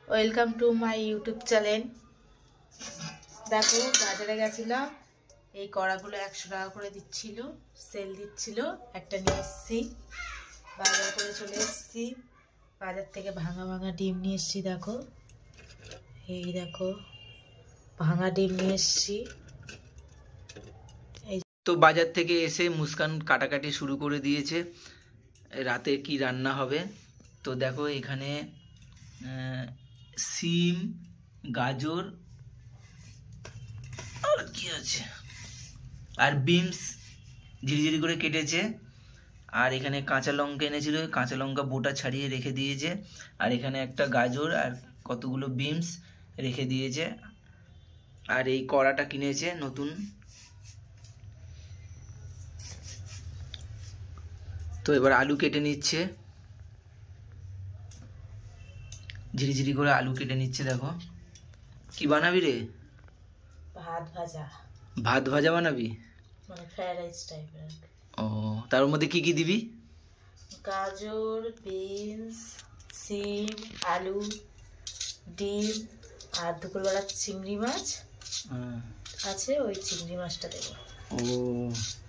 Welcome to my YouTube channel. দেখো বাজারে গেছিলাম, এই কড়াগুলো 100 টাকা করে দিচ্ছিল, সেল দিচ্ছিল, একটা নিয়ে এসেছি। বাজার করে চলে এসেছি, বাজার থেকে ভাঙা ভাঙা ডিম নিয়ে এসেছি। দেখো এই দেখো ভাঙা ডিম নিয়ে এসেছি। তো বাজার থেকে এসে মুস্কান কাটাকাটি শুরু করে দিয়েছে, রাতে কি রান্না হবে। তো দেখো এখানে সিম, গাজর আর কি আছে, আর বিনস ঝিরিঝিরি করে কেটেছে। আর এখানে কাঁচা লঙ্কা এনেছিল, কাঁচা লঙ্কা বোটা ছাড়িয়ে রেখে দিয়েছে। আর এখানে একটা গাজর আর কতগুলো বিনস রেখে দিয়েছে। আর এই কড়াটা কিনেছে নতুন। তো এবার আলু কেটে নিচ্ছে, ঝিরিঝিরি করে আলু কেটে নিচ্ছে। দেখো কি বানাবি রে? ভাত ভাজা। ভাত ভাজা বানাবি? মানে ফ্রাইড রাইস টাইপের। ও, তার মধ্যে কি কি দিবি? গাজর, বিনস, সিম, আলু, ডিম আর দুপুরবেলা চিংড়ি মাছ আছে, ওই চিংড়ি মাছটা দেবো। ও,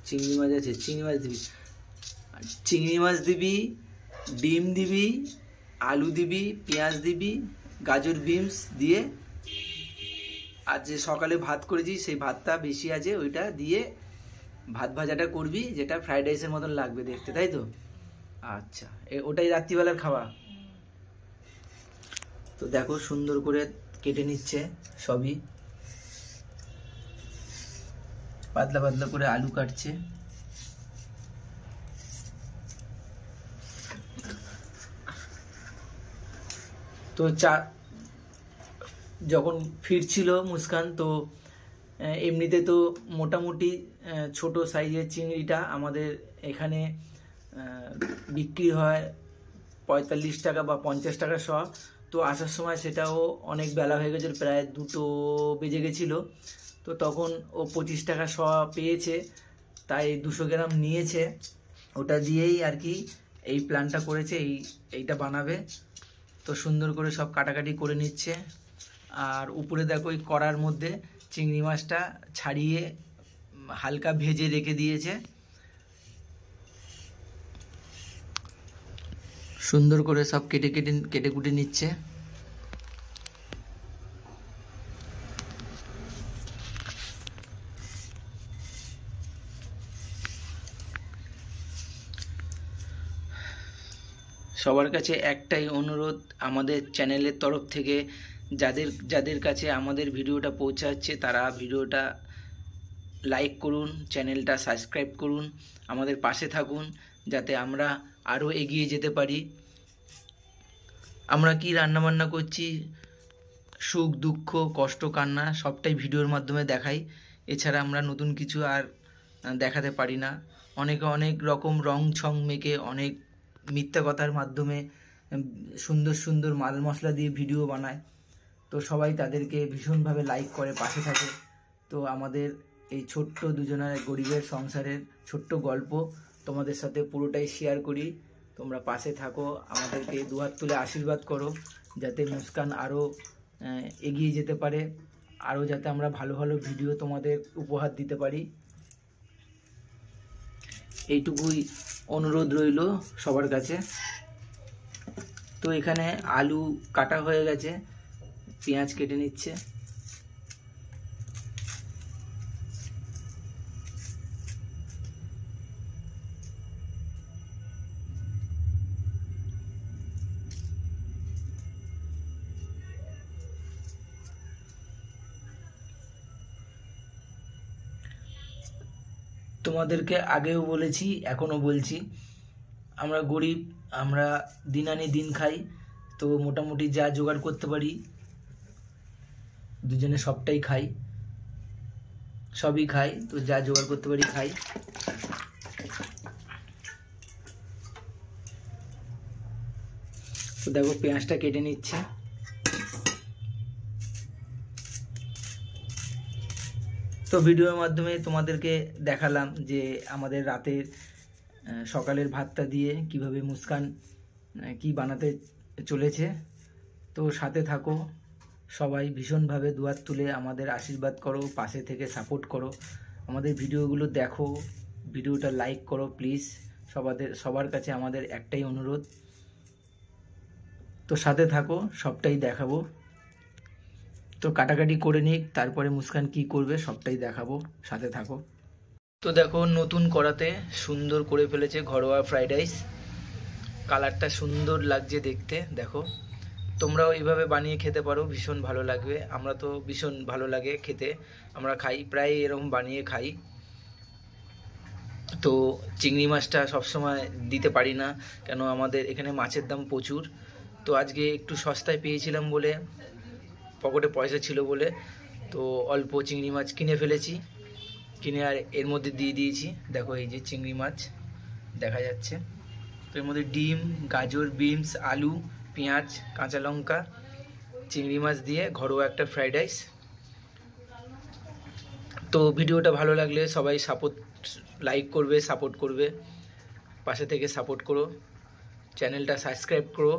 চিংড়ি মাছ আছে, চিংড়ি মাছ দিবি। চিংড়ি মাছ দিবি, ডিম দিবি, আলু দিবি, পেঁয়াজ দিবি, গাজর বিনস দিয়ে। আর যে সকালে ভাত করেছি সেই ভাতটা বেশি আছে, ওইটা দিয়ে ভাত ভাজাটা করবি, যেটা ফ্রাইড রাইসের মতন লাগবে দেখতে, তাই তো? আচ্ছা, ওটাই রাত্রিবেলার খাওয়া। তো দেখো সুন্দর করে কেটে নিচ্ছে সবই, পাতলা পাতলা করে আলু কাটছে। তো যখন ফিরছিল মুস্কান, তো এমনিতে তো মোটামুটি ছোট সাইজের চিংড়িটা আমাদের এখানে বিক্রি হয় 45 টাকা বা 50 টাকা শ। তো আসার সময় সেটাও অনেক বেলা হয়ে গেছিল, প্রায় 2টো বেজে গেছিল। তো তখন ও 25 টাকা শ পেয়েছে, তাই 200 গ্রাম নিয়েছে। ওটা দিয়েই আর কি এই প্ল্যানটা করেছে, এইটা বানাবে। তো সুন্দর করে সব কাটাকাটি করে নিচ্ছে। আর উপরে দেখো এই কড়ার মধ্যে চিংড়ি মাছটা ছাড়িয়ে হালকা ভেজে রেখে দিয়েছে। সুন্দর করে সব কেটে কুটে নিচ্ছে। সবার কাছে একটাই অনুরোধ, আমাদের চ্যানেলের তরফ থেকে যাদের কাছে আমাদের ভিডিওটা পৌঁছাচ্ছে তারা ভিডিওটা লাইক করুন, চ্যানেলটা সাবস্ক্রাইব করুন, আমাদের পাশে থাকুন, যাতে আমরা আরও এগিয়ে যেতে পারি। আমরা কি রান্নাবান্না করছি, সুখ দুঃখ কষ্ট কান্না সবটাই ভিডিওর মাধ্যমে দেখাই। এছাড়া আমরা নতুন কিছু আর দেখাতে পারি না। অনেকে অনেক রকম রং ছং মেখে অনেক মিথ্যা কথার মাধ্যমে সুন্দর সুন্দর মাল মশলা দিয়ে ভিডিও বানায়। তো সবাই তাদেরকে ভীষণভাবে লাইক করে পাশে থাকে। তো আমাদের এই ছোট্ট দুজনের গরিবের সংসারের ছোট্ট গল্প তোমাদের সাথে পুরোটাই শেয়ার করি। তোমরা পাশে থাকো, আমাদেরকে দুহাত তুলে আশীর্বাদ করো, যাতে মুস্কান আরও এগিয়ে যেতে পারে, আরও যাতে আমরা ভালো ভালো ভিডিও তোমাদের উপহার দিতে পারি। এইটুকুই অনুরোধ রইল সবার কাছে। তো এখানে আলু কাটা হয়ে গেছে, পেঁয়াজ কেটে নিচ্ছে। তোমাদেরকে আগেও বলেছি, এখনো বলছি, আমরা গরিব, আমরা দিন আনি দিন খাই। তো মোটামুটি যা জোগাড় করতে পারি দুজনে সবটাই খাই, সবই খাই। তো যা জোগাড় করতে পারি খাই। তো দেখো পেঁয়াজটা কেটে নিচ্ছে। তো ভিডিওর মাধ্যমে তোমাদেরকে দেখালাম যে আমাদের রাতের সকালের ভাতটা দিয়ে কিভাবে মুস্কান কি বানাতে চলেছে। তো সাথে থাকো, সবাই ভীষণভাবে দুয়ার তুলে আমাদের আশীর্বাদ করো, পাশে থেকে সাপোর্ট করো, আমাদের ভিডিওগুলো দেখো, ভিডিওটা লাইক করো প্লিজ। সবার কাছে আমাদের একটাই অনুরোধ। তো সাথে থাকো, সবটাই দেখাবো। তো কাটাকাটি করে নিক, তারপরে মুস্কান কি করবে সবটাই দেখাবো, সাথে থাকো। তো দেখো নতুন কড়াতে সুন্দর করে ফেলেছে ঘরোয়া ফ্রাইড রাইস, কালারটা সুন্দর লাগছে দেখতে। দেখো তোমরাও এইভাবে বানিয়ে খেতে পারো, ভীষণ ভালো লাগবে। আমরা তো ভীষণ ভালো লাগে খেতে, আমরা খাই, প্রায় এরকম বানিয়ে খাই। তো চিংড়ি মাছটা সবসময় দিতে পারি না, কেন আমাদের এখানে মাছের দাম প্রচুর। তো আজকে একটু সস্তায় পেয়েছিলাম বলে, পকেটে পয়সা ছিল বলে, তো অল্প চিংড়ি মাছ কিনে ফেলেছি, কিনে আর এর মধ্যে দিয়ে দিয়েছি। দেখো এই যে চিংড়ি মাছ দেখা যাচ্ছে, তো এর মধ্যে ডিম, গাজর, বিনস, আলু, পেঁয়াজ, কাঁচা লঙ্কা, চিংড়ি মাছ দিয়ে ঘরোয়া একটা ফ্রাইড রাইস। তো ভিডিওটা ভালো লাগলে সবাই লাইক করবে, সাপোর্ট করবে, পাশে থেকে সাপোর্ট করো, চ্যানেলটা সাবস্ক্রাইব করো।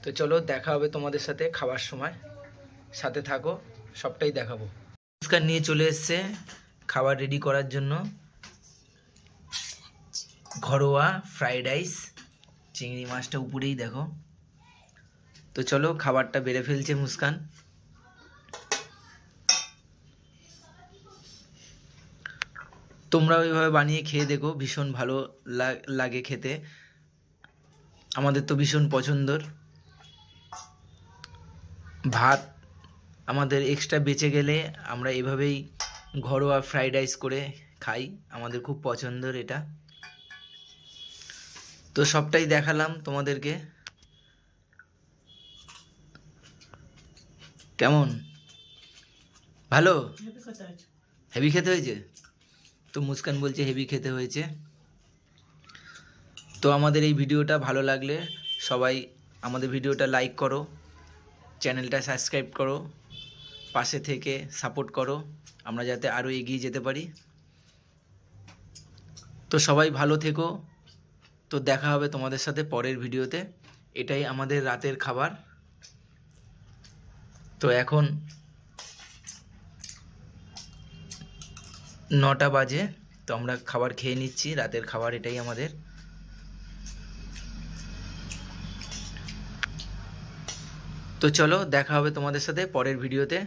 তো চলো দেখা হবে তোমাদের সাথে খাবার সময়, সাথে থাকো, সবটাই দেখাবো। মুস্কান নিয়ে চলে এসছে খাবার রেডি করার জন্য, ঘরোয়া ফ্রাইড রাইস, চিংড়ি মাছটা উপরেই দেখো। তো চলো খাবারটা বেড়ে ফেলছে মুস্কান। তোমরাও এইভাবে বানিয়ে খেয়ে দেখো, ভীষণ ভালো লাগে খেতে, আমাদের তো ভীষণ পছন্দর। ভাত আমাদের এক্সট্রা বেঁচে গেলে আমরা এভাবেই ঘরোয়া ফ্রাইড রাইস করে খাই, আমাদের খুব পছন্দের এটা। তো সবটাই দেখালাম তোমাদেরকে। কেমন, ভালো, হেভি খেতে হয়েছে? তো মুস্কান বলছে হেভি খেতে হয়েছে। তো আমাদের এই ভিডিওটা ভালো লাগলে সবাই আমাদের ভিডিওটা লাইক করো, চ্যানেলটা সাবস্ক্রাইব করো, পাশে থেকে সাপোর্ট করো, আমরা যাতে আরও এগিয়ে যেতে পারি। তো সবাই ভালো থেকো। তো দেখা হবে তোমাদের সাথে পরের ভিডিওতে। এটাই আমাদের রাতের খাবার। তো এখন 9টা বাজে, তো আমরা খাবার খেয়ে নিচ্ছি, রাতের খাবার এটাই আমাদের। তো চলো দেখা হবে তোমাদের সাথে পরের ভিডিওতে।